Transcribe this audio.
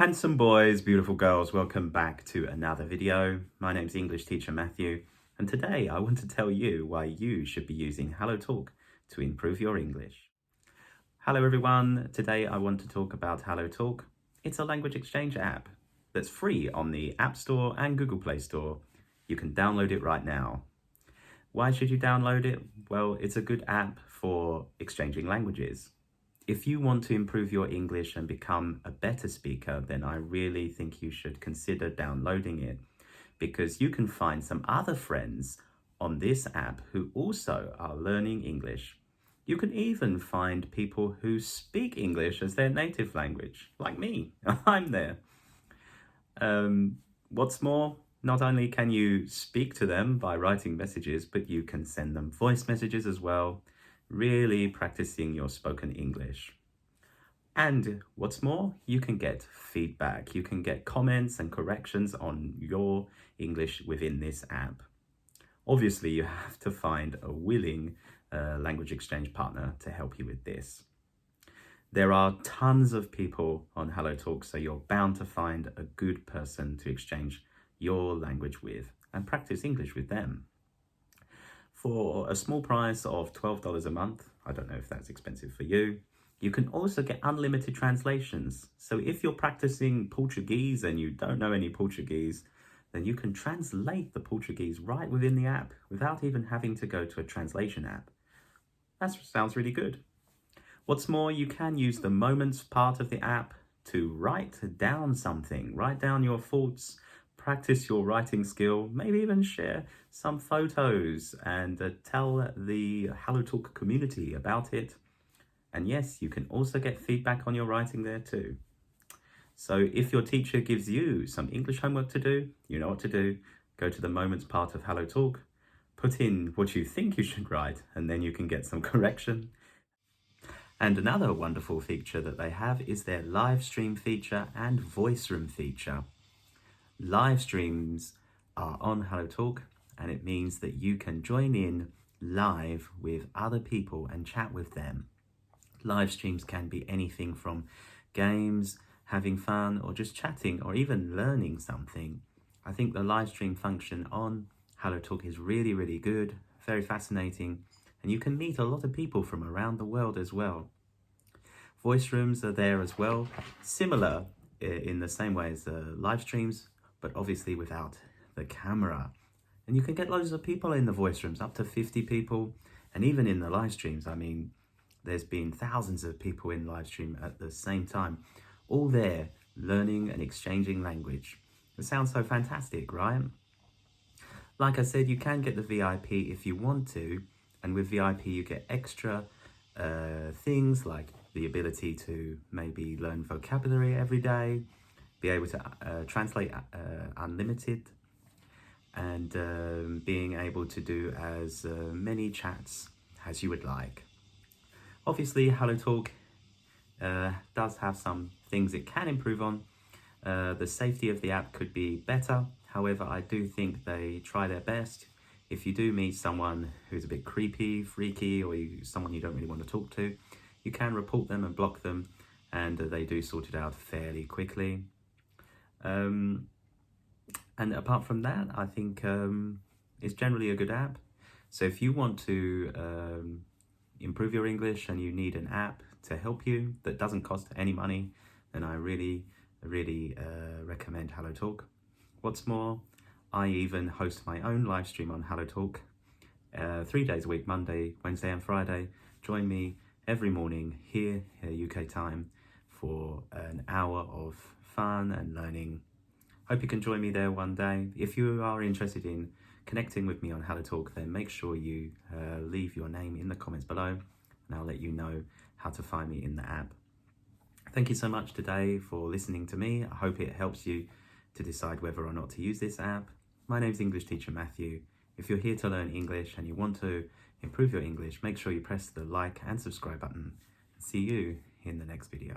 Handsome boys, beautiful girls, welcome back to another video. My name's English teacher Matthew, and today I want to tell you why you should be using HelloTalk to improve your English. Hello everyone, today I want to talk about HelloTalk. It's a language exchange app that's free on the App Store and Google Play Store. You can download it right now. Why should you download it? Well, it's a good app for exchanging languages. If you want to improve your English and become a better speaker, then I really think you should consider downloading it, because you can find some other friends on this app who also are learning English. You can even find people who speak English as their native language, like me. I'm there. What's more, not only can you speak to them by writing messages, but you can send them voice messages as well, really practicing your spoken English. And what's more, you can get feedback. You can get comments and corrections on your English within this app. Obviously, you have to find a willing language exchange partner to help you with this. There are tons of people on HelloTalk, so you're bound to find a good person to exchange your language with and practice English with them. For a small price of $12 a month, I don't know if that's expensive for you, you can also get unlimited translations. So if you're practicing Portuguese and you don't know any Portuguese, then you can translate the Portuguese right within the app without even having to go to a translation app. That sounds really good. What's more, you can use the moments part of the app to write down something, write down your thoughts, practice your writing skill, maybe even share some photos and tell the HelloTalk community about it. And yes, you can also get feedback on your writing there too. So if your teacher gives you some English homework to do, you know what to do. Go to the moments part of HelloTalk, put in what you think you should write, and then you can get some correction. And another wonderful feature that they have is their live stream feature and voice room feature. Live streams are on HelloTalk, and it means that you can join in live with other people and chat with them. Live streams can be anything from games, having fun, or just chatting, or even learning something. I think the live stream function on HelloTalk is really, really good, very fascinating, and you can meet a lot of people from around the world as well. Voice rooms are there as well, similar in the same way as live streams, but obviously without the camera. And you can get loads of people in the voice rooms, up to 50 people, and even in the live streams, I mean, there's been thousands of people in live stream at the same time, all there learning and exchanging language. It sounds so fantastic, right? Like I said, you can get the VIP if you want to, and with VIP you get extra things like the ability to maybe learn vocabulary every day, be able to translate unlimited, and being able to do as many chats as you would like. Obviously, HelloTalk does have some things it can improve on. The safety of the app could be better. However, I do think they try their best. If you do meet someone who's a bit creepy, freaky, or someone you don't really want to talk to, you can report them and block them, and they do sort it out fairly quickly. And apart from that, I think it's generally a good app. So if you want to improve your English and you need an app to help you that doesn't cost any money, then I really recommend HelloTalk. What's more, I even host my own live stream on HelloTalk 3 days a week, Monday, Wednesday and Friday. Join me every morning here UK time for an hour of fun and learning. Hope you can join me there one day. If you are interested in connecting with me on HelloTalk, then make sure you leave your name in the comments below, and I'll let you know how to find me in the app. Thank you so much today for listening to me. I hope it helps you to decide whether or not to use this app. My name's English teacher Matthew. If you're here to learn English and you want to improve your English, make sure you press the like and subscribe button. See you in the next video.